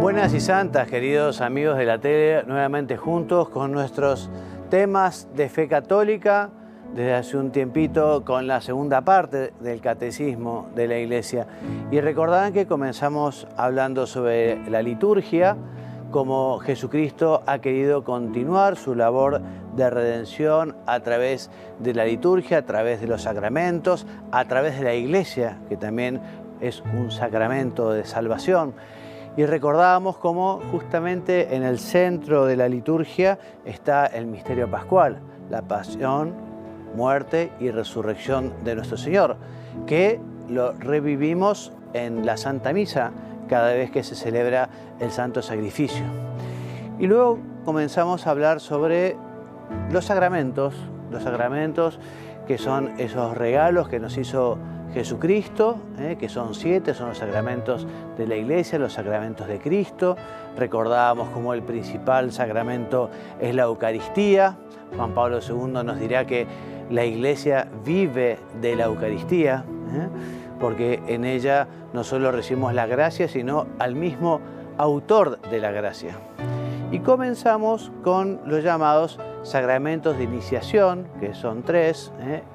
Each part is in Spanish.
Buenas y santas, queridos amigos de la tele, nuevamente juntos con nuestros temas de fe católica, desde hace un tiempito con la segunda parte del Catecismo de la Iglesia. Y recordarán que comenzamos hablando sobre la liturgia, cómo Jesucristo ha querido continuar su labor de redención a través de la liturgia, a través de los sacramentos, a través de la Iglesia, que también es un sacramento de salvación. Y recordábamos cómo justamente en el centro de la liturgia está el misterio pascual, la pasión, muerte y resurrección de nuestro Señor, que lo revivimos en la Santa Misa cada vez que se celebra el Santo Sacrificio. Y luego comenzamos a hablar sobre los sacramentos que son esos regalos que nos hizo Jesucristo, que son 7, son los sacramentos de la Iglesia, los sacramentos de Cristo. Recordábamos cómo el principal sacramento es la Eucaristía. Juan Pablo II nos dirá que la Iglesia vive de la Eucaristía, porque en ella no solo recibimos la gracia, sino al mismo autor de la gracia. Y comenzamos con los llamados sacramentos de iniciación, que son 3,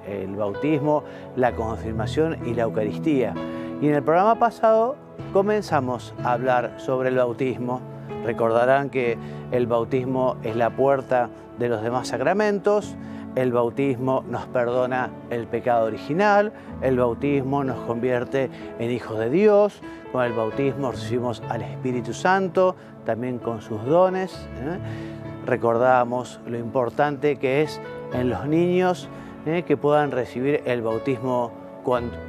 el bautismo, la confirmación y la Eucaristía. Y en el programa pasado comenzamos a hablar sobre el bautismo. Recordarán que el bautismo es la puerta de los demás sacramentos. El bautismo nos perdona el pecado original, el bautismo nos convierte en hijos de Dios, con el bautismo recibimos al Espíritu Santo, también con sus dones. Recordábamos lo importante que es en los niños que puedan recibir el bautismo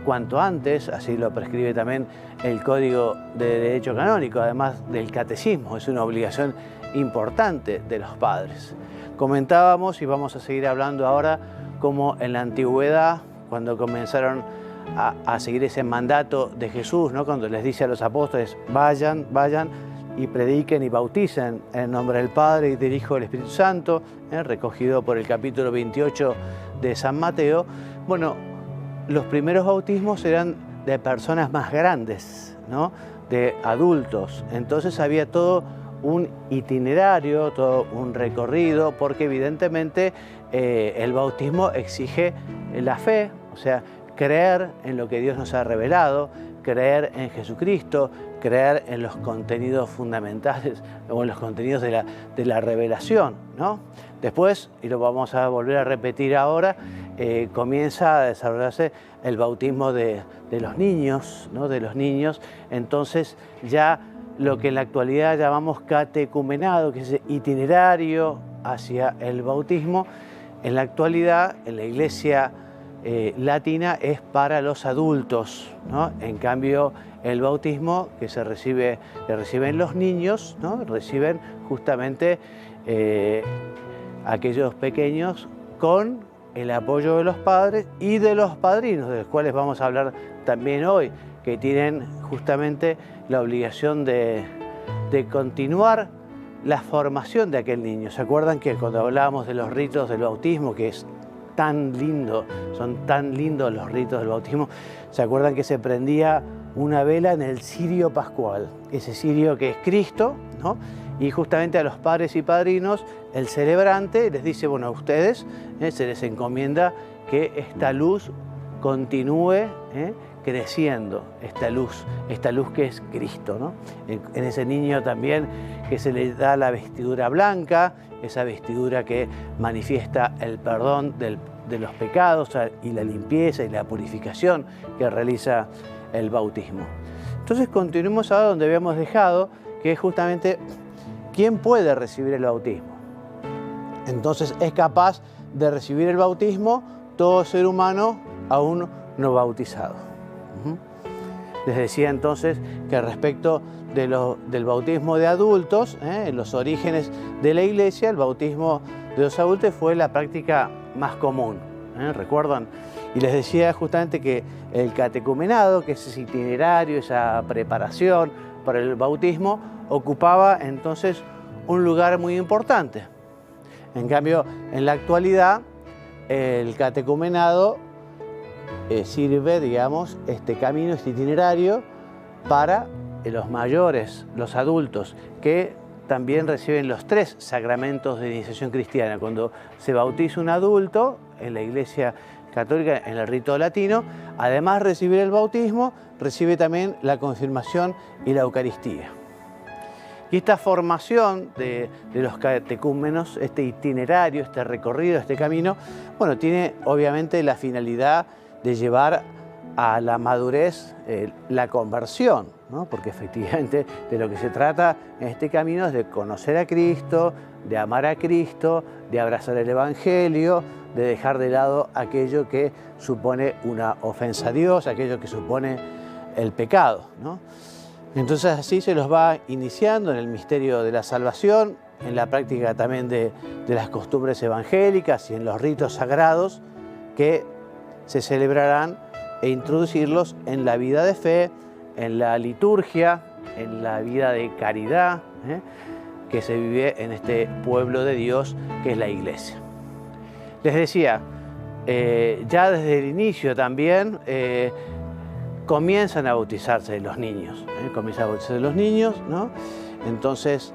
cuanto antes, así lo prescribe también el Código de Derecho Canónico, además del Catecismo, es una obligación importante de los padres. Comentábamos y vamos a seguir hablando ahora cómo en la antigüedad, cuando comenzaron a seguir ese mandato de Jesús, ¿no? Cuando les dice a los apóstoles, vayan y prediquen y bauticen en el nombre del Padre y del Hijo y del Espíritu Santo, recogido por el capítulo 28 de San Mateo. Bueno, los primeros bautismos eran de personas más grandes, ¿no? De adultos. Entonces había todo un itinerario, todo un recorrido, porque evidentemente el bautismo exige la fe, o sea, creer en lo que Dios nos ha revelado, creer en Jesucristo, creer en los contenidos fundamentales o en los contenidos de la revelación, ¿no? Después, y lo vamos a volver a repetir ahora, comienza a desarrollarse el bautismo de los niños, ¿no? De los niños. Entonces ya lo que en la actualidad llamamos catecumenado, que es el itinerario hacia el bautismo, en la actualidad, en la Iglesia latina, es para los adultos, ¿no? En cambio, el bautismo que reciben los niños, ¿no? Reciben justamente aquellos pequeños con el apoyo de los padres y de los padrinos, de los cuales vamos a hablar también hoy, que tienen justamente la obligación de continuar la formación de aquel niño. ¿Se acuerdan que cuando hablábamos de los ritos del bautismo, que es tan lindo, son tan lindos los ritos del bautismo, se acuerdan que se prendía una vela en el cirio pascual, ese cirio que es Cristo, ¿no? Y justamente a los padres y padrinos, el celebrante les dice, bueno, a ustedes se les encomienda que esta luz continúe creciendo, esta luz que es Cristo, ¿no? En ese niño también que se le da la vestidura blanca, esa vestidura que manifiesta el perdón de los pecados y la limpieza y la purificación que realiza el bautismo. Entonces continuemos ahora donde habíamos dejado, que es justamente quién puede recibir el bautismo. Entonces es capaz de recibir el bautismo todo ser humano aún no bautizado. Les decía entonces que respecto del bautismo de adultos, en los orígenes de la Iglesia, el bautismo de los adultos fue la práctica más común, ¿recuerdan? Y les decía justamente que el catecumenado, que es ese itinerario, esa preparación para el bautismo, ocupaba entonces un lugar muy importante. En cambio, en la actualidad, el catecumenado sirve, digamos, este camino, este itinerario, para los mayores, los adultos, que también reciben los 3 sacramentos de iniciación cristiana. Cuando se bautiza un adulto en la Iglesia Católica, en el rito latino, además de recibir el bautismo, recibe también la confirmación y la Eucaristía. Y esta formación de los catecúmenos, este itinerario, este recorrido, este camino, bueno, tiene obviamente la finalidad de llevar a la madurez la conversión, ¿no? Porque efectivamente de lo que se trata en este camino es de conocer a Cristo, de amar a Cristo, de abrazar el Evangelio, de dejar de lado aquello que supone una ofensa a Dios, aquello que supone el pecado, ¿no? Entonces así se los va iniciando en el misterio de la salvación, en la práctica también de las costumbres evangélicas y en los ritos sagrados que se celebrarán e introducirlos en la vida de fe, en la liturgia, en la vida de caridad que se vive en este pueblo de Dios que es la Iglesia. Les decía, ya desde el inicio también comienzan a bautizarse los niños, comienzan a bautizarse los niños, ¿no? Entonces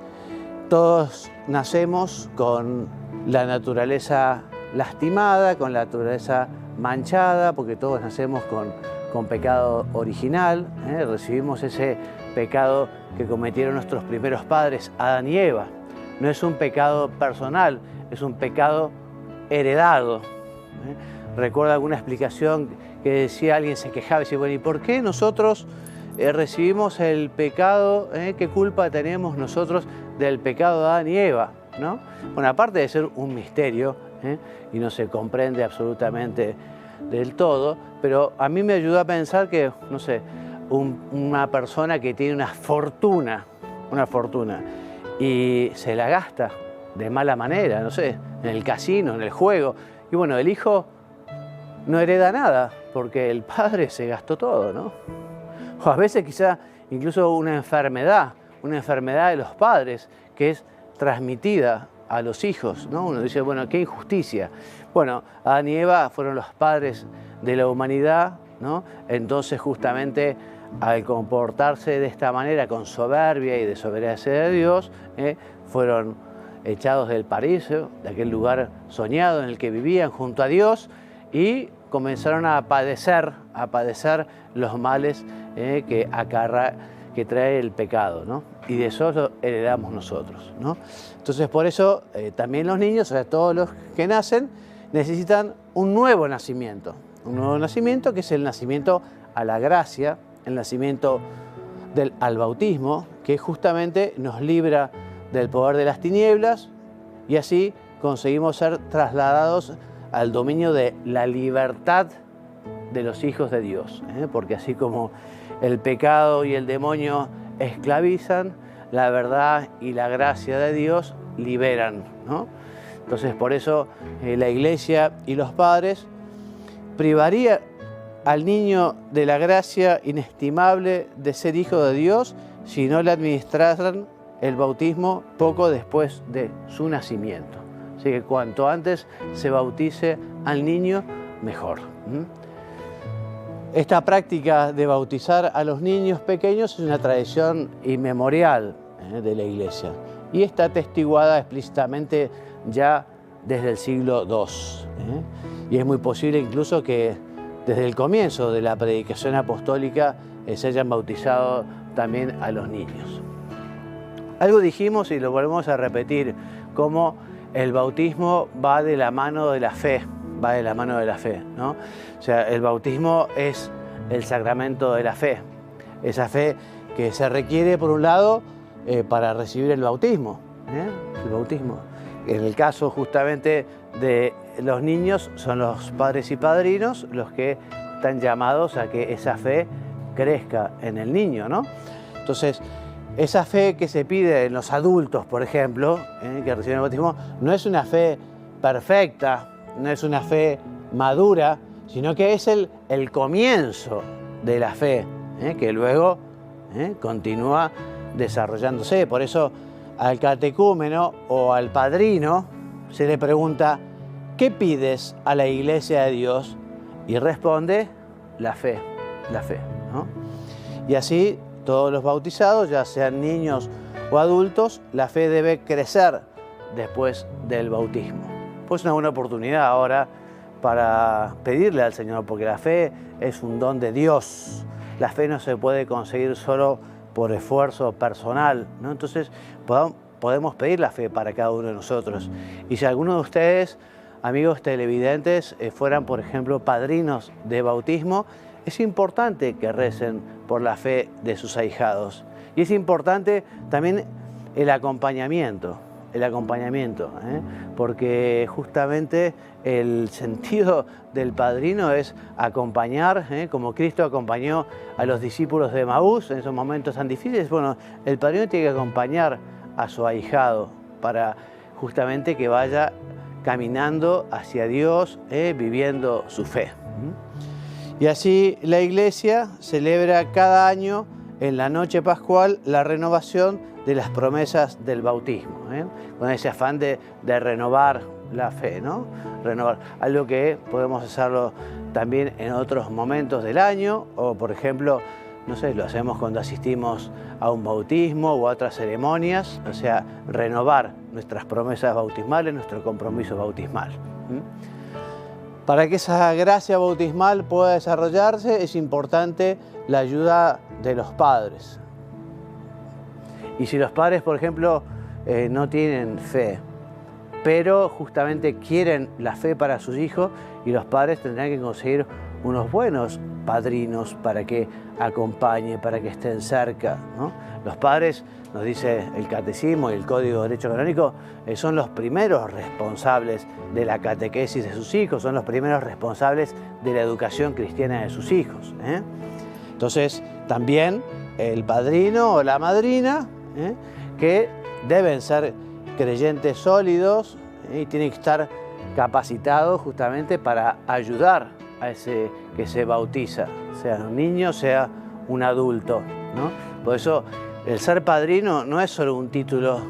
todos nacemos con la naturaleza lastimada, con la naturaleza manchada, porque todos nacemos con pecado original, recibimos ese pecado que cometieron nuestros primeros padres, Adán y Eva. No es un pecado personal, es un pecado heredado. Recuerdo alguna explicación que decía, alguien se quejaba y decía, bueno, ¿y por qué nosotros recibimos el pecado? ¿Qué culpa tenemos nosotros del pecado de Adán y Eva? ¿No? Bueno, aparte de ser un misterio, y no se comprende absolutamente del todo, pero a mí me ayudó a pensar que, no sé, una persona que tiene una fortuna, y se la gasta de mala manera, no sé, en el casino, en el juego, y bueno, el hijo no hereda nada, porque el padre se gastó todo, ¿no? O a veces quizá incluso una enfermedad de los padres, que es transmitida a los hijos, ¿no? Uno dice, bueno, qué injusticia. Bueno, Adán y Eva fueron los padres de la humanidad, ¿no? Entonces justamente al comportarse de esta manera con soberbia y desobediencia de Dios, fueron echados del paraíso, de aquel lugar soñado en el que vivían junto a Dios, y comenzaron a padecer los males que trae el pecado, ¿no? Y de eso lo heredamos nosotros, ¿no? Entonces por eso también los niños, o sea, todos los que nacen, necesitan un nuevo nacimiento que es el nacimiento a la gracia, el nacimiento al bautismo, que justamente nos libra del poder de las tinieblas y así conseguimos ser trasladados al dominio de la libertad de los hijos de Dios, porque así como el pecado y el demonio esclavizan, la verdad y la gracia de Dios liberan, ¿no? Entonces por eso la Iglesia y los padres privarían al niño de la gracia inestimable de ser hijo de Dios si no le administraran el bautismo poco después de su nacimiento. Así que cuanto antes se bautice al niño, mejor. Esta práctica de bautizar a los niños pequeños es una tradición inmemorial de la Iglesia y está atestiguada explícitamente ya desde el siglo II. Y es muy posible incluso que desde el comienzo de la predicación apostólica se hayan bautizado también a los niños. Algo dijimos y lo volvemos a repetir, como el bautismo va de la mano de la fe, ¿no? O sea, el bautismo es el sacramento de la fe, esa fe que se requiere por un lado para recibir el bautismo. En el caso justamente de los niños, son los padres y padrinos los que están llamados a que esa fe crezca en el niño, ¿no? Entonces, esa fe que se pide en los adultos, por ejemplo, que reciben el bautismo, no es una fe perfecta, no es una fe madura, sino que es el comienzo de la fe, que luego continúa desarrollándose. Por eso al catecúmeno o al padrino se le pregunta, ¿qué pides a la Iglesia de Dios? Y responde, la fe, ¿no? Y así todos los bautizados, ya sean niños o adultos, la fe debe crecer después del bautismo. Pues una buena oportunidad ahora para pedirle al Señor, porque la fe es un don de Dios. La fe no se puede conseguir solo por esfuerzo personal, ¿no? Entonces podemos pedir la fe para cada uno de nosotros. Y si alguno de ustedes, amigos televidentes, fueran, por ejemplo, padrinos de bautismo, es importante que recen por la fe de sus ahijados. Y es importante también el acompañamiento, porque justamente el sentido del padrino es acompañar, como Cristo acompañó a los discípulos de Emaús en esos momentos tan difíciles. Bueno, el padrino tiene que acompañar a su ahijado para justamente que vaya caminando hacia Dios, viviendo su fe. Y así la Iglesia celebra cada año en la noche pascual la renovación de las promesas del bautismo, con ese afán de renovar la fe, ¿no? Renovar, algo que podemos hacerlo también en otros momentos del año, o por ejemplo, no sé, lo hacemos cuando asistimos a un bautismo o a otras ceremonias, o sea, renovar nuestras promesas bautismales, nuestro compromiso bautismal. Para que esa gracia bautismal pueda desarrollarse es importante la ayuda de los padres. Y si los padres, por ejemplo, no tienen fe, pero justamente quieren la fe para sus hijos, y los padres tendrán que conseguir unos buenos padrinos para que acompañen, para que estén cerca, ¿no? Los padres, nos dice el Catecismo y el Código de Derecho Canónico, son los primeros responsables de la catequesis de sus hijos, son los primeros responsables de la educación cristiana de sus hijos. Entonces, también el padrino o la madrina, que deben ser creyentes sólidos y tienen que estar capacitados justamente para ayudar a ese que se bautiza, sea un niño, sea un adulto, ¿no? Por eso el ser padrino no es solo un título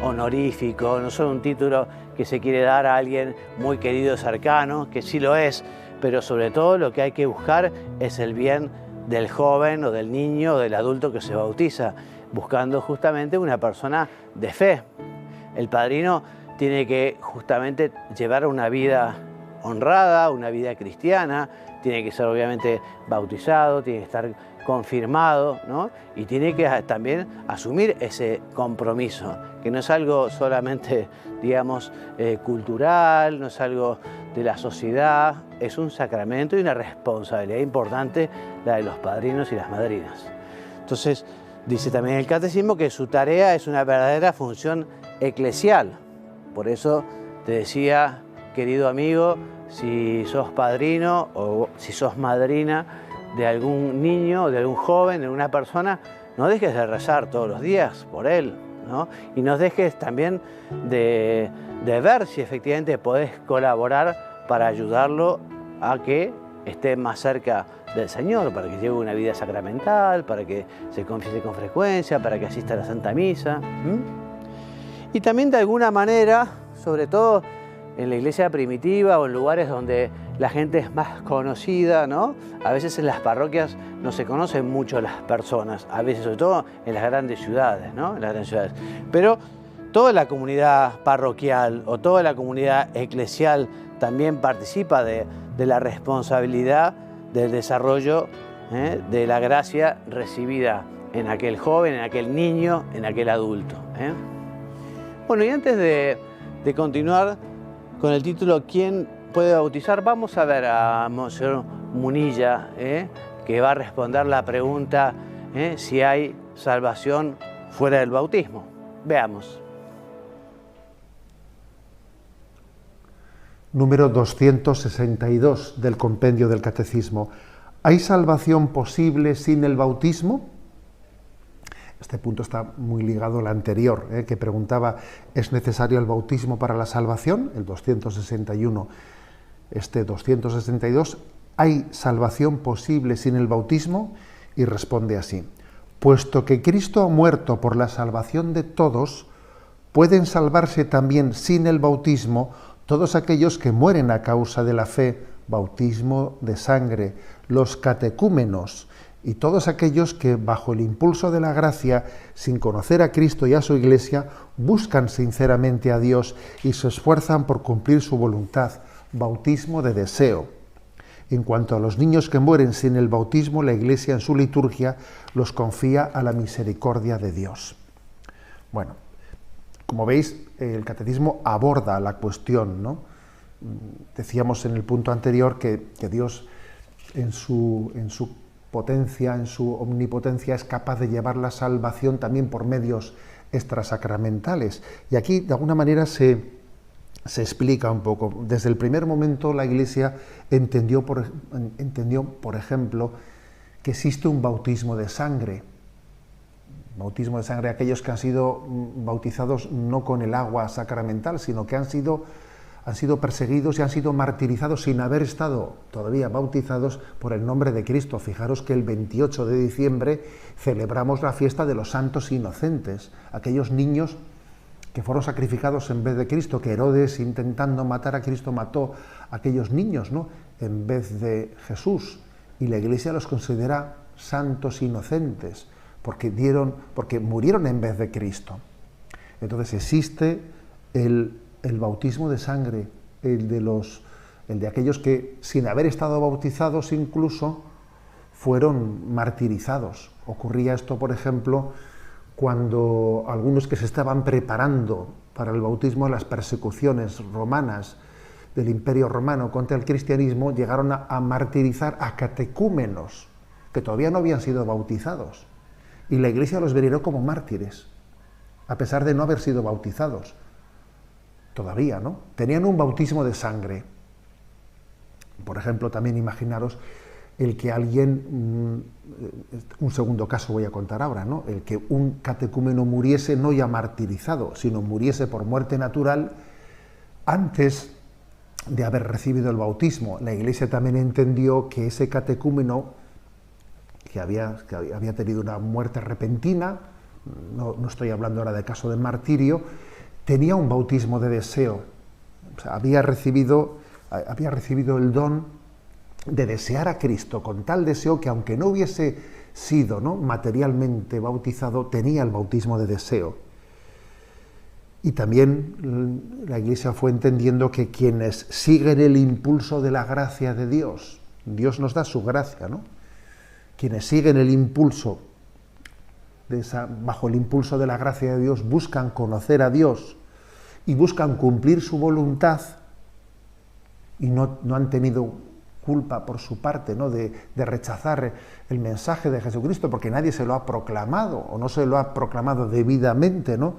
honorífico, no es solo un título que se quiere dar a alguien muy querido, cercano, que sí lo es, pero sobre todo lo que hay que buscar es el bien del joven o del niño o del adulto que se bautiza, buscando justamente una persona de fe. El padrino tiene que justamente llevar una vida honrada, una vida cristiana, tiene que ser obviamente bautizado, tiene que estar confirmado, ¿no? Y tiene que también asumir ese compromiso, que no es algo solamente, digamos, cultural, no es algo de la sociedad, es un sacramento y una responsabilidad importante la de los padrinos y las madrinas. Entonces, dice también el Catecismo que su tarea es una verdadera función eclesial. Por eso te decía, querido amigo, si sos padrino o si sos madrina de algún niño, de algún joven, de una persona, no dejes de rezar todos los días por él, ¿no? Y no dejes también de ver si efectivamente podés colaborar para ayudarlo a que esté más cerca del Señor, para que lleve una vida sacramental, para que se confiese con frecuencia, para que asista a la Santa Misa. Y también de alguna manera, sobre todo en la iglesia primitiva o en lugares donde la gente es más conocida, ¿no? A veces en las parroquias no se conocen mucho las personas, a veces sobre todo en las grandes ciudades, ¿no? En las grandes ciudades. Pero toda la comunidad parroquial o toda la comunidad eclesial también participa de la responsabilidad del desarrollo de la gracia recibida en aquel joven, en aquel niño, en aquel adulto. Bueno, y antes de continuar con el título ¿Quién puede bautizar?, vamos a ver a Monseñor Munilla, que va a responder la pregunta si hay salvación fuera del bautismo. Veamos. Número 262 del Compendio del Catecismo. ¿Hay salvación posible sin el bautismo? Este punto está muy ligado al anterior, que preguntaba, ¿es necesario el bautismo para la salvación? El 261. Este 262, ¿hay salvación posible sin el bautismo? Y responde así: puesto que Cristo ha muerto por la salvación de todos, pueden salvarse también sin el bautismo todos aquellos que mueren a causa de la fe, bautismo de sangre, los catecúmenos, y todos aquellos que bajo el impulso de la gracia, sin conocer a Cristo y a su Iglesia, buscan sinceramente a Dios y se esfuerzan por cumplir su voluntad, bautismo de deseo. En cuanto a los niños que mueren sin el bautismo, la Iglesia en su liturgia los confía a la misericordia de Dios. Bueno, como veis, el catecismo aborda la cuestión, ¿no? Decíamos en el punto anterior que Dios en su potencia, en su omnipotencia, es capaz de llevar la salvación también por medios extrasacramentales. Y aquí, de alguna manera, se explica un poco. Desde el primer momento la Iglesia entendió, por ejemplo, que existe un bautismo de sangre. Bautismo de sangre, aquellos que han sido bautizados no con el agua sacramental, sino que han sido perseguidos y han sido martirizados sin haber estado todavía bautizados por el nombre de Cristo. Fijaros que el 28 de diciembre celebramos la fiesta de los santos inocentes, aquellos niños que fueron sacrificados en vez de Cristo, que Herodes, intentando matar a Cristo, mató a aquellos niños, ¿no?, en vez de Jesús. Y la Iglesia los considera santos inocentes, porque murieron en vez de Cristo. Entonces existe el bautismo de sangre, el de aquellos que, sin haber estado bautizados incluso, fueron martirizados. Ocurría esto, por ejemplo, cuando algunos que se estaban preparando para el bautismo en las persecuciones romanas del Imperio Romano contra el cristianismo, llegaron a martirizar a catecúmenos que todavía no habían sido bautizados. Y la Iglesia los veneró como mártires, a pesar de no haber sido bautizados. Todavía, ¿no? Tenían un bautismo de sangre. Por ejemplo, también imaginaros el que alguien, un segundo caso voy a contar ahora, ¿no?, el que un catecúmeno muriese no ya martirizado, sino muriese por muerte natural antes de haber recibido el bautismo. La Iglesia también entendió que ese catecúmeno que había tenido una muerte repentina, no estoy hablando ahora de caso de martirio, tenía un bautismo de deseo. O sea, había recibido el don de desear a Cristo con tal deseo que, aunque no hubiese sido, ¿no?, materialmente bautizado, tenía el bautismo de deseo. Y también la Iglesia fue entendiendo que quienes siguen el impulso de la gracia de Dios, Dios nos da su gracia, ¿no?, quienes siguen el impulso bajo el impulso de la gracia de Dios, buscan conocer a Dios y buscan cumplir su voluntad, y no han tenido culpa por su parte, ¿no?, de rechazar el mensaje de Jesucristo porque nadie se lo ha proclamado o no se lo ha proclamado debidamente, ¿no?,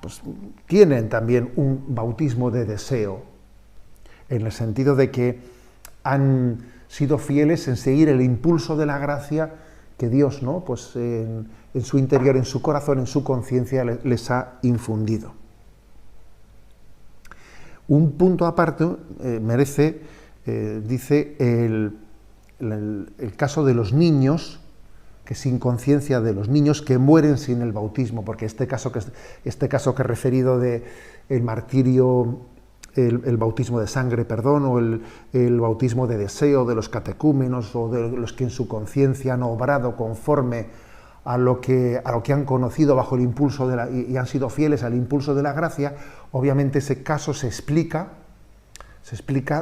pues tienen también un bautismo de deseo, en el sentido de que han sido fieles en seguir el impulso de la gracia que Dios, ¿no?, pues en su interior, en su corazón, en su conciencia les ha infundido. Un punto aparte merece, dice, el caso de los niños, que sin conciencia, de los niños que mueren sin el bautismo, porque este caso que he referido de el martirio, el bautismo de sangre, perdón, o el bautismo de deseo de los catecúmenos o de los que en su conciencia han obrado conforme a lo que han conocido bajo el impulso y han sido fieles al impulso de la gracia, obviamente ese caso se explica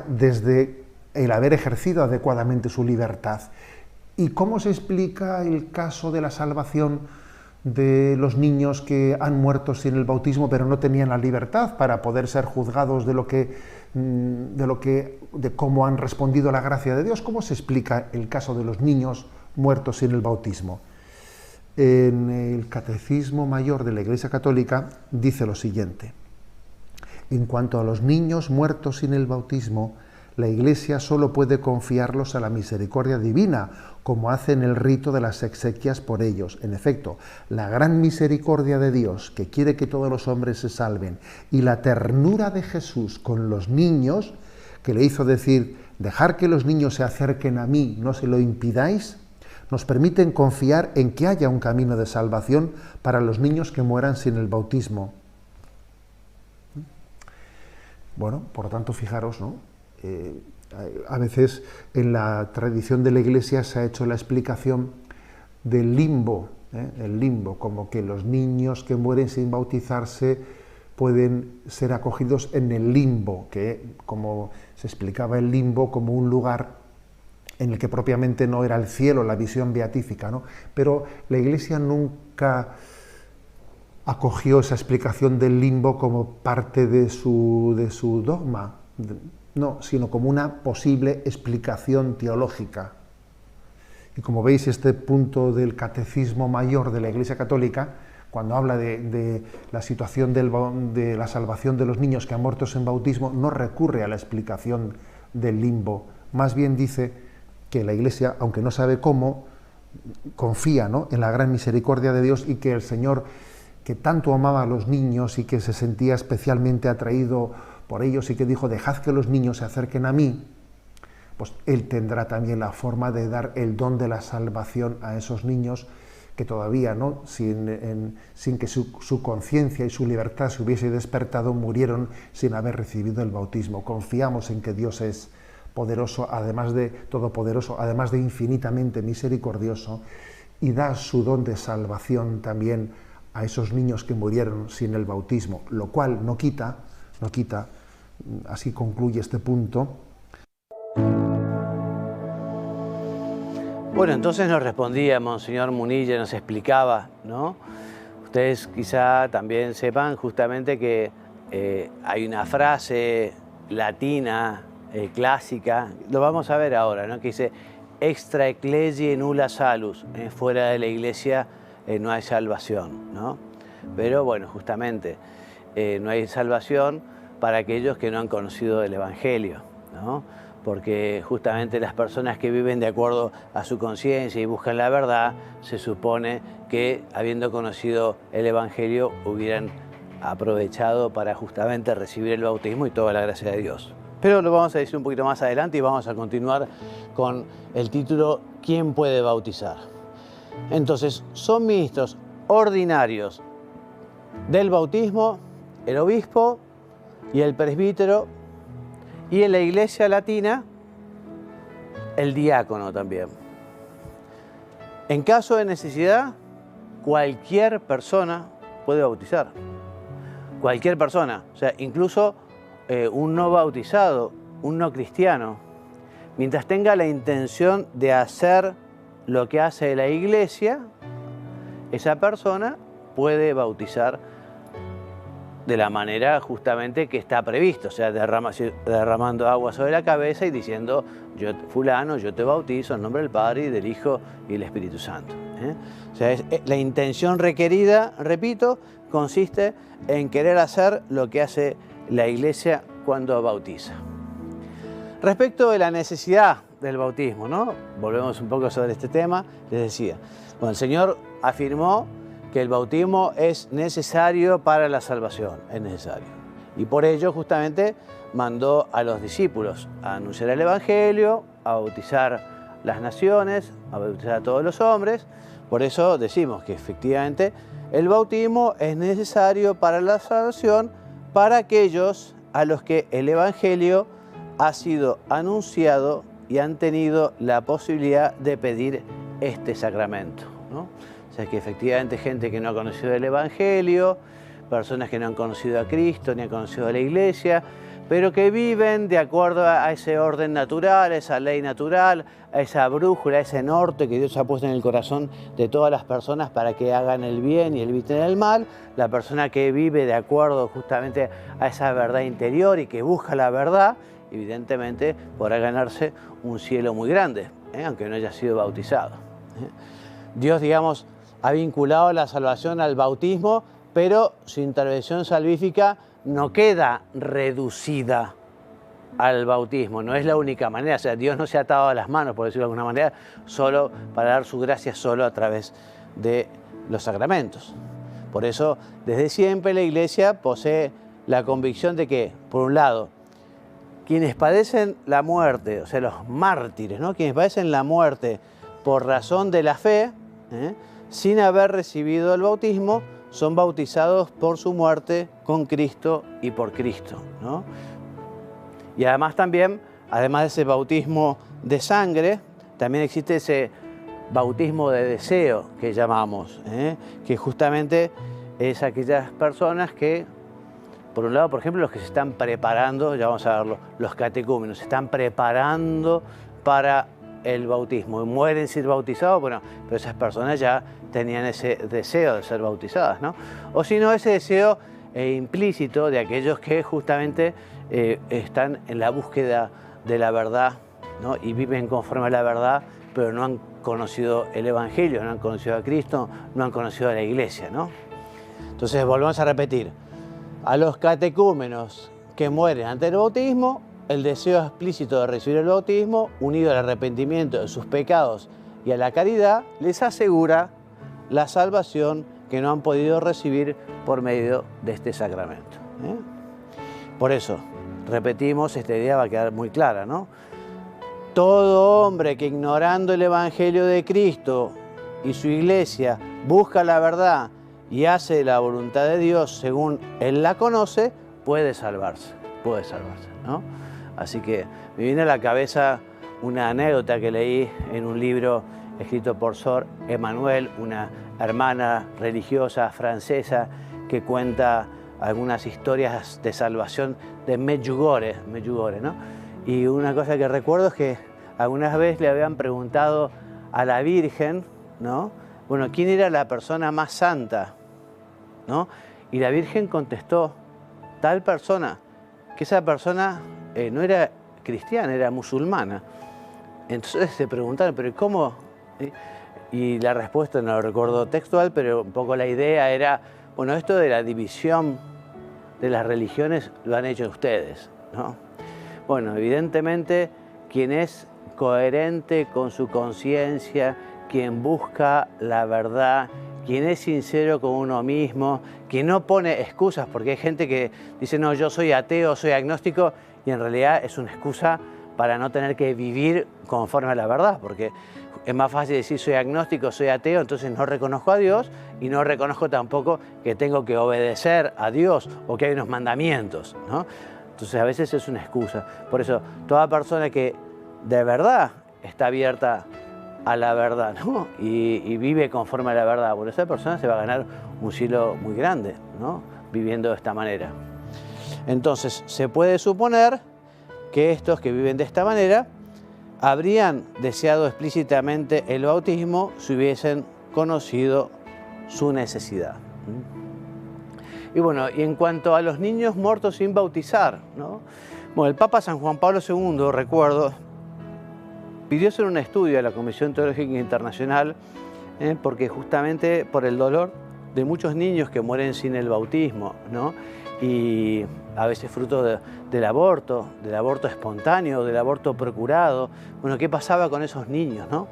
desde el haber ejercido adecuadamente su libertad. ¿Y cómo se explica el caso de la salvación de los niños que han muerto sin el bautismo pero no tenían la libertad para poder ser juzgados de cómo han respondido a la gracia de Dios? ¿Cómo se explica el caso de los niños muertos sin el bautismo? En el Catecismo Mayor de la Iglesia Católica dice lo siguiente: en cuanto a los niños muertos sin el bautismo, la Iglesia solo puede confiarlos a la misericordia divina, como hace en el rito de las exequias por ellos. En efecto, la gran misericordia de Dios, que quiere que todos los hombres se salven, y la ternura de Jesús con los niños, que le hizo decir: dejar que los niños se acerquen a mí, no se lo impidáis, nos permiten confiar en que haya un camino de salvación para los niños que mueran sin el bautismo. Bueno, por lo tanto, fijaros, ¿no? A veces en la tradición de la Iglesia se ha hecho la explicación del limbo, el limbo, como que los niños que mueren sin bautizarse pueden ser acogidos en el limbo, que como se explicaba el limbo como un lugar en el que propiamente no era el cielo, la visión beatífica, ¿no? Pero la Iglesia nunca acogió esa explicación del limbo como parte de su dogma, no, sino como una posible explicación teológica. Y como veis, este punto del Catecismo Mayor de la Iglesia Católica, cuando habla de la situación de la salvación de los niños que han muerto sin bautismo, no recurre a la explicación del limbo, más bien dice que la Iglesia, aunque no sabe cómo, confía, ¿no?, en la gran misericordia de Dios, y que el Señor, que tanto amaba a los niños y que se sentía especialmente atraído por ellos y que dijo, dejad que los niños se acerquen a mí, pues Él tendrá también la forma de dar el don de la salvación a esos niños que todavía, ¿no?, sin que su conciencia y su libertad se hubiese despertado, murieron sin haber recibido el bautismo. Confiamos en que Dios es poderoso, además de todopoderoso, además de infinitamente misericordioso, y da su don de salvación también a esos niños que murieron sin el bautismo, lo cual no quita, así concluye este punto. Bueno, entonces nos respondía Monseñor Munilla, nos explicaba, ¿no? Ustedes quizá también sepan justamente que hay una frase latina, clásica, lo vamos a ver ahora, ¿no?, que dice extra ecclesiae nulla salus, fuera de la iglesia no hay salvación, ¿no? Pero bueno, justamente no hay salvación para aquellos que no han conocido el Evangelio, ¿no? Porque justamente las personas que viven de acuerdo a su conciencia y buscan la verdad, se supone que habiendo conocido el Evangelio hubieran aprovechado para justamente recibir el bautismo y toda la gracia de Dios. Pero lo vamos a decir un poquito más adelante y vamos a continuar con el título ¿Quién puede bautizar? Entonces, son ministros ordinarios del bautismo el obispo y el presbítero, y en la Iglesia latina el diácono también. En caso de necesidad, cualquier persona puede bautizar. Cualquier persona, o sea, incluso un no bautizado, un no cristiano, mientras tenga la intención de hacer lo que hace la Iglesia, esa persona puede bautizar de la manera justamente que está previsto, o sea, derramando agua sobre la cabeza y diciendo, yo fulano, yo te bautizo en nombre del Padre y del Hijo y del Espíritu Santo. O sea, la intención requerida, repito, consiste en querer hacer lo que hace la Iglesia cuando bautiza. Respecto de la necesidad del bautismo, ¿no? Volvemos un poco sobre este tema. Les decía, bueno, el Señor afirmó que el bautismo es necesario para la salvación, es necesario. Y por ello justamente mandó a los discípulos a anunciar el Evangelio, a bautizar las naciones, a bautizar a todos los hombres. Por eso decimos que efectivamente el bautismo es necesario para la salvación para aquellos a los que el Evangelio ha sido anunciado y han tenido la posibilidad de pedir este sacramento, ¿no? O sea que efectivamente gente que no ha conocido el Evangelio, personas que no han conocido a Cristo ni han conocido a la Iglesia, pero que viven de acuerdo a ese orden natural, a esa ley natural, a esa brújula, a ese norte que Dios ha puesto en el corazón de todas las personas para que hagan el bien y eviten el mal. La persona que vive de acuerdo justamente a esa verdad interior y que busca la verdad, evidentemente podrá ganarse un cielo muy grande, aunque no haya sido bautizado. Dios, digamos, ha vinculado la salvación al bautismo, pero su intervención salvífica no queda reducida al bautismo, no es la única manera. O sea, Dios no se ha atado a las manos, por decirlo de alguna manera, solo para dar su gracia solo a través de los sacramentos. Por eso, desde siempre la Iglesia posee la convicción de que, por un lado, quienes padecen la muerte, o sea, los mártires, ¿no?, quienes padecen la muerte por razón de la fe, sin haber recibido el bautismo, son bautizados por su muerte con Cristo y por Cristo, ¿no? Y además también, además de ese bautismo de sangre, también existe ese bautismo de deseo que llamamos, que justamente es aquellas personas que, por un lado, por ejemplo, los que se están preparando, ya vamos a verlo, los catecúmenos, se están preparando para el bautismo y mueren sin bautizados, bueno, pero esas personas ya tenían ese deseo de ser bautizadas, ¿no? O si no, ese deseo implícito de aquellos que justamente están en la búsqueda de la verdad, ¿no? Y viven conforme a la verdad, pero no han conocido el Evangelio, no han conocido a Cristo, no han conocido a la Iglesia, ¿no? Entonces volvemos a repetir, a los catecúmenos que mueren ante el bautismo, el deseo explícito de recibir el bautismo, unido al arrepentimiento de sus pecados y a la caridad, les asegura la salvación que no han podido recibir por medio de este sacramento. Por eso, repetimos, esta idea va a quedar muy clara, ¿no? Todo hombre que ignorando el Evangelio de Cristo y su Iglesia busca la verdad y hace la voluntad de Dios según Él la conoce, puede salvarse, ¿no? Así que me viene a la cabeza una anécdota que leí en un libro escrito por Sor Emmanuel, una hermana religiosa francesa que cuenta algunas historias de salvación de Medjugorje, ¿no? Y una cosa que recuerdo es que algunas veces le habían preguntado a la Virgen, ¿no? Bueno, ¿quién era la persona más santa? ¿No? Y la Virgen contestó, tal persona, que esa persona no era cristiana, era musulmana. Entonces se preguntaron, ¿pero cómo? Y la respuesta no lo recuerdo textual, pero un poco la idea era, bueno, esto de la división de las religiones lo han hecho ustedes, ¿no? Bueno, evidentemente quien es coherente con su conciencia, quien busca la verdad, quien es sincero con uno mismo, quien no pone excusas, porque hay gente que dice, no, yo soy ateo, soy agnóstico, y en realidad es una excusa para no tener que vivir conforme a la verdad, porque es más fácil decir soy agnóstico, soy ateo, entonces no reconozco a Dios y no reconozco tampoco que tengo que obedecer a Dios o que hay unos mandamientos, ¿no? Entonces a veces es una excusa. Por eso, toda persona que de verdad está abierta a la verdad, ¿no? y vive conforme a la verdad, bueno, esa persona se va a ganar un cielo muy grande, ¿no? Viviendo de esta manera. Entonces, se puede suponer que estos que viven de esta manera habrían deseado explícitamente el bautismo si hubiesen conocido su necesidad. Y bueno, y en cuanto a los niños muertos sin bautizar, ¿no? Bueno, el Papa San Juan Pablo II, recuerdo, pidió hacer un estudio a la Comisión Teológica Internacional porque justamente por el dolor de muchos niños que mueren sin el bautismo, ¿no? Y a veces fruto del aborto espontáneo, del aborto procurado. Bueno, ¿qué pasaba con esos niños, no?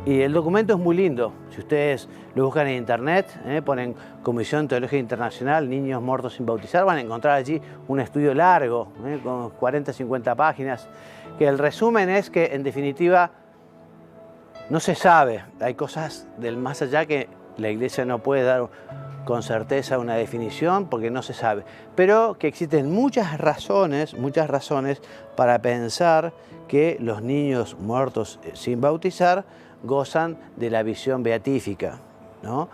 Y el documento es muy lindo. Si ustedes lo buscan en internet, ponen Comisión Teológica Internacional, niños muertos sin bautizar, van a encontrar allí un estudio largo, con 40, 50 páginas, que el resumen es que, en definitiva, no se sabe. Hay cosas del más allá que la Iglesia no puede dar con certeza una definición porque no se sabe, pero que existen muchas razones para pensar que los niños muertos sin bautizar gozan de la visión beatífica, ¿no?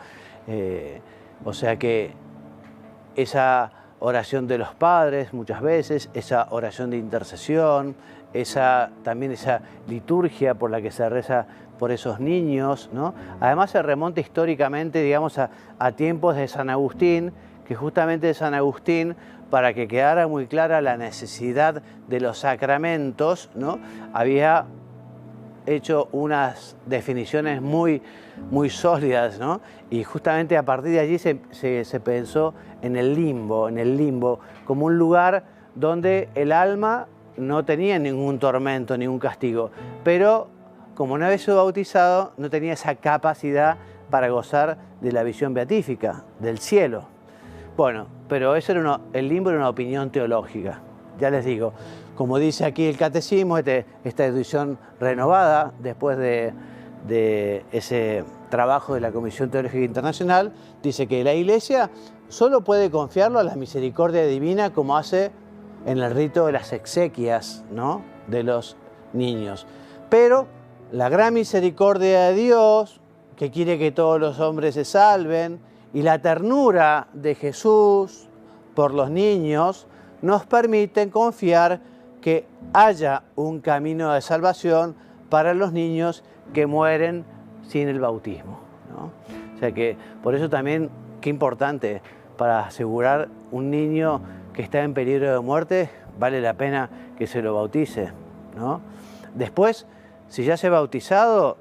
O sea que esa oración de los padres muchas veces, esa oración de intercesión, también esa liturgia por la que se reza por esos niños, ¿no? Además se remonta históricamente, digamos, a tiempos de San Agustín, que justamente de San Agustín, para que quedara muy clara la necesidad de los sacramentos, ¿no? Había hecho unas definiciones muy sólidas, ¿no? Y justamente a partir de allí se pensó en el limbo, como un lugar donde el alma no tenía ningún tormento, ningún castigo, pero como no había sido bautizado, no tenía esa capacidad para gozar de la visión beatífica, del cielo. Bueno, pero el limbo era una opinión teológica. Ya les digo, como dice aquí el Catecismo, esta edición renovada después de ese trabajo de la Comisión Teológica Internacional, dice que la Iglesia solo puede confiarlo a la misericordia divina como hace en el rito de las exequias, ¿no? De los niños. Pero la gran misericordia de Dios, que quiere que todos los hombres se salven, y la ternura de Jesús por los niños, nos permiten confiar que haya un camino de salvación para los niños que mueren sin el bautismo, ¿no? O sea que por eso también, qué importante, para asegurar un niño que está en peligro de muerte, vale la pena que se lo bautice, ¿no? Después, si ya se ha bautizado,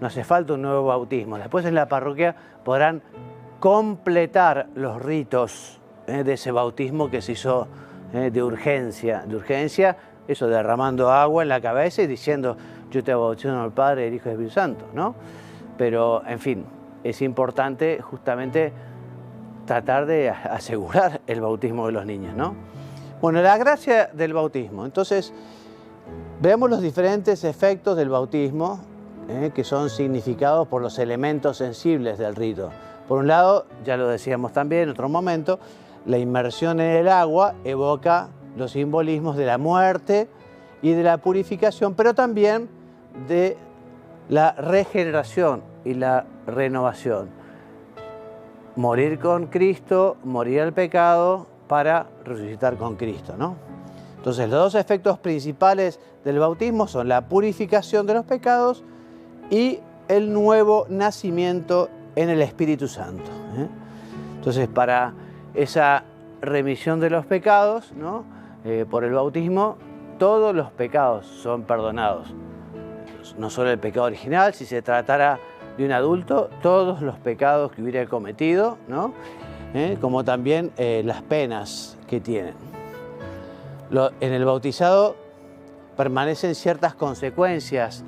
no hace falta un nuevo bautismo. Después en la parroquia podrán completar los ritos de ese bautismo que se hizo de urgencia, eso, derramando agua en la cabeza y diciendo, yo te bautizo en el Padre, el Hijo y el Espíritu Santo, ¿no? Pero, en fin, es importante justamente tratar de asegurar el bautismo de los niños, ¿no? Bueno, la gracia del bautismo. Entonces, veamos los diferentes efectos del bautismo, que son significados por los elementos sensibles del rito. Por un lado, ya lo decíamos también en otro momento, la inmersión en el agua evoca los simbolismos de la muerte y de la purificación, pero también de la regeneración y la renovación. Morir con Cristo, morir al pecado para resucitar con Cristo, ¿no? Entonces, los dos efectos principales del bautismo son la purificación de los pecados y el nuevo nacimiento en el Espíritu Santo, ¿eh? Entonces, para esa remisión de los pecados, ¿no? Por el bautismo, todos los pecados son perdonados. No solo el pecado original, si se tratara de un adulto, todos los pecados que hubiera cometido, ¿no? Como también las penas que tienen. En el bautizado permanecen ciertas consecuencias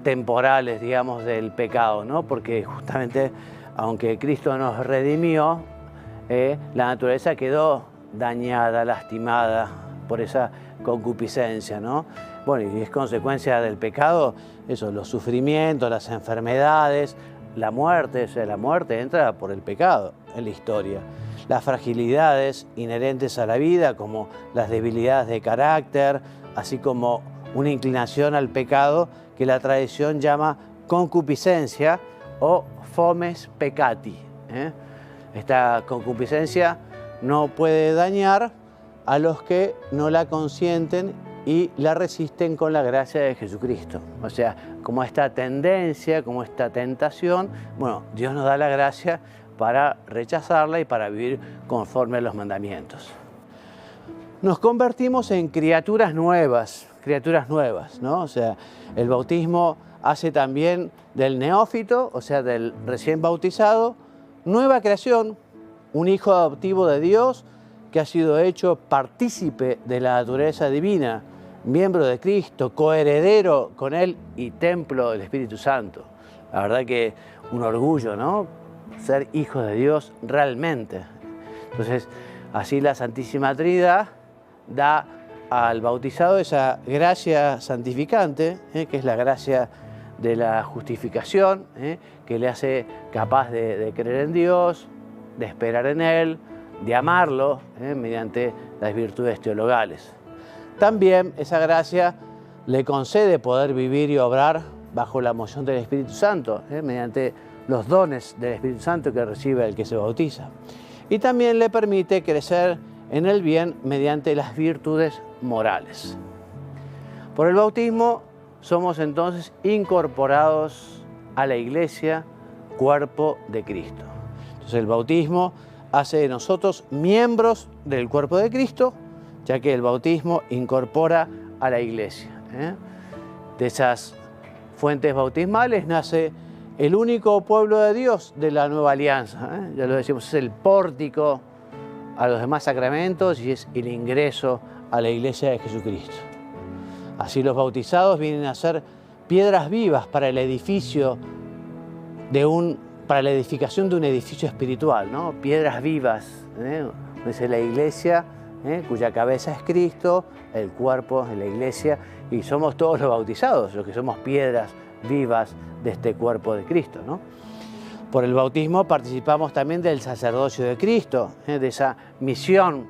temporales, digamos, del pecado, ¿no? Porque justamente, aunque Cristo nos redimió, la naturaleza quedó dañada, lastimada por esa concupiscencia, ¿no? Bueno, y es consecuencia del pecado, eso, los sufrimientos, las enfermedades, la muerte, o sea, la muerte entra por el pecado en la historia. Las fragilidades inherentes a la vida, como las debilidades de carácter, así como una inclinación al pecado que la tradición llama concupiscencia o fomes peccati, ¿eh? Esta concupiscencia no puede dañar a los que no la consienten y la resisten con la gracia de Jesucristo. O sea, como esta tendencia, como esta tentación, bueno, Dios nos da la gracia para rechazarla y para vivir conforme a los mandamientos. Nos convertimos en criaturas nuevas, ¿no? O sea, el bautismo hace también del neófito, o sea, del recién bautizado, nueva creación, un hijo adoptivo de Dios que ha sido hecho partícipe de la naturaleza divina, miembro de Cristo, coheredero con Él y templo del Espíritu Santo. La verdad que un orgullo, ¿no? Ser hijo de Dios realmente. Entonces, así la Santísima Trinidad da al bautizado esa gracia santificante, que es la gracia de la justificación, que le hace capaz de creer en Dios, de esperar en Él, de amarlo, mediante las virtudes teologales. También esa gracia le concede poder vivir y obrar bajo la moción del Espíritu Santo, mediante los dones del Espíritu Santo que recibe el que se bautiza. Y también le permite crecer en el bien mediante las virtudes morales. Por el bautismo somos entonces incorporados a la Iglesia, cuerpo de Cristo. Entonces el bautismo hace de nosotros miembros del cuerpo de Cristo, ya que el bautismo incorpora a la Iglesia. De esas fuentes bautismales nace el único pueblo de Dios de la nueva alianza. Ya lo decimos, es el pórtico a los demás sacramentos y es el ingreso a la Iglesia de Jesucristo. Así los bautizados vienen a ser piedras vivas para el edificio para la edificación de un edificio espiritual, ¿no? Piedras vivas, es la Iglesia, cuya cabeza es Cristo, el cuerpo de la Iglesia, y somos todos los bautizados, los que somos piedras vivas de este cuerpo de Cristo, ¿no? Por el bautismo participamos también del sacerdocio de Cristo, de esa misión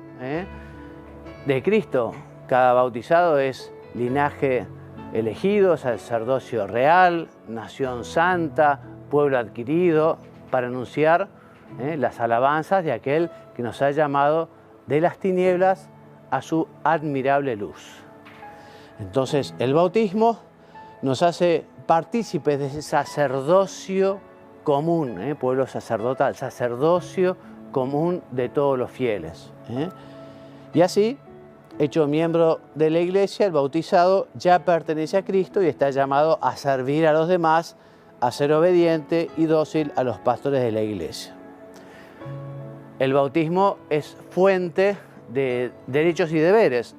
de Cristo. Cada bautizado es linaje elegido, sacerdocio real, nación santa, pueblo adquirido, para anunciar las alabanzas de aquel que nos ha llamado de las tinieblas a su admirable luz. Entonces, el bautismo nos hace partícipes de ese sacerdocio común, pueblo sacerdotal, sacerdocio común de todos los fieles. Y así, hecho miembro de la Iglesia, el bautizado ya pertenece a Cristo y está llamado a servir a los demás, a ser obediente y dócil a los pastores de la Iglesia. El bautismo es fuente de derechos y deberes,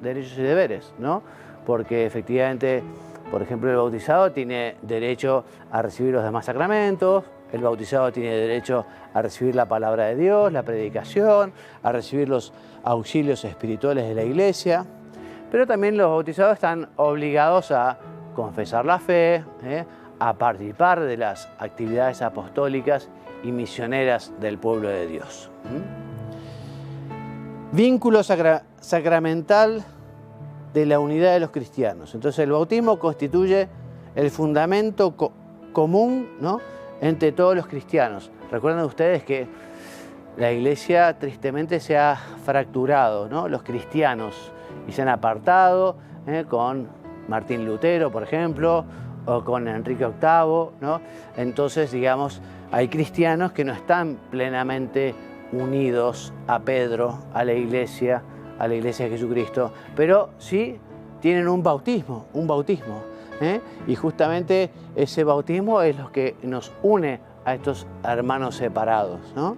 ¿no? Porque efectivamente, por ejemplo, el bautizado tiene derecho a recibir los demás sacramentos, el bautizado tiene derecho a recibir la palabra de Dios, la predicación, a recibir los auxilios espirituales de la Iglesia, pero también los bautizados están obligados a confesar la fe, a participar de las actividades apostólicas y misioneras del pueblo de Dios. Vínculo sacramental de la unidad de los cristianos. Entonces el bautismo constituye el fundamento común, ¿no?, entre todos los cristianos. Recuerden ustedes que la Iglesia tristemente se ha fracturado, ¿no?, los cristianos, y se han apartado con Martín Lutero, por ejemplo, o con Enrique VIII, ¿no? Entonces, digamos, hay cristianos que no están plenamente unidos a Pedro, a la Iglesia de Jesucristo, pero sí tienen un bautismo, y justamente ese bautismo es lo que nos une a estos hermanos separados, ¿no?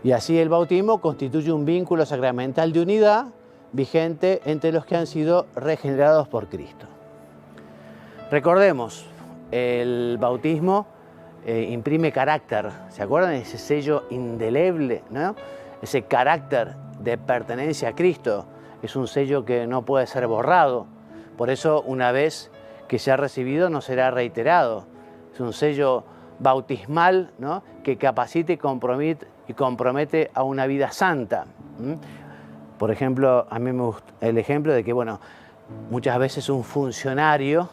Y así el bautismo constituye un vínculo sacramental de unidad vigente entre los que han sido regenerados por Cristo. Recordemos, el bautismo imprime carácter, ¿se acuerdan? Ese sello indeleble, ¿no? Ese carácter de pertenencia a Cristo es un sello que no puede ser borrado. Por eso, una vez que se ha recibido, no será reiterado. Es un sello bautismal, ¿no?, que capacita y compromete a una vida santa. Por ejemplo, a mí me gusta el ejemplo de que, bueno, muchas veces un funcionario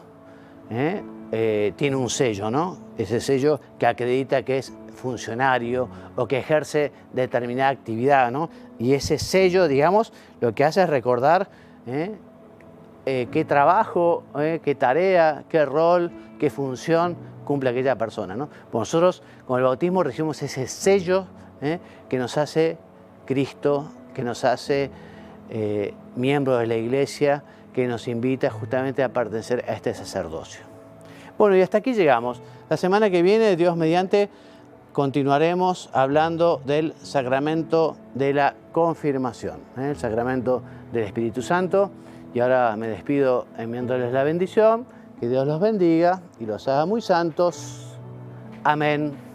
tiene un sello, ¿no? Ese sello que acredita que es funcionario o que ejerce determinada actividad, ¿no? Y ese sello, digamos, lo que hace es recordar qué trabajo, qué tarea, qué rol, qué función cumple aquella persona, ¿no? Pues nosotros con el bautismo recibimos ese sello que nos hace Cristo, que nos hace miembros de la Iglesia, que nos invita justamente a pertenecer a este sacerdocio. Bueno, y hasta aquí llegamos. La semana que viene, Dios mediante, continuaremos hablando del sacramento de la confirmación, el sacramento del Espíritu Santo. Y ahora me despido enviándoles la bendición. Que Dios los bendiga y los haga muy santos. Amén.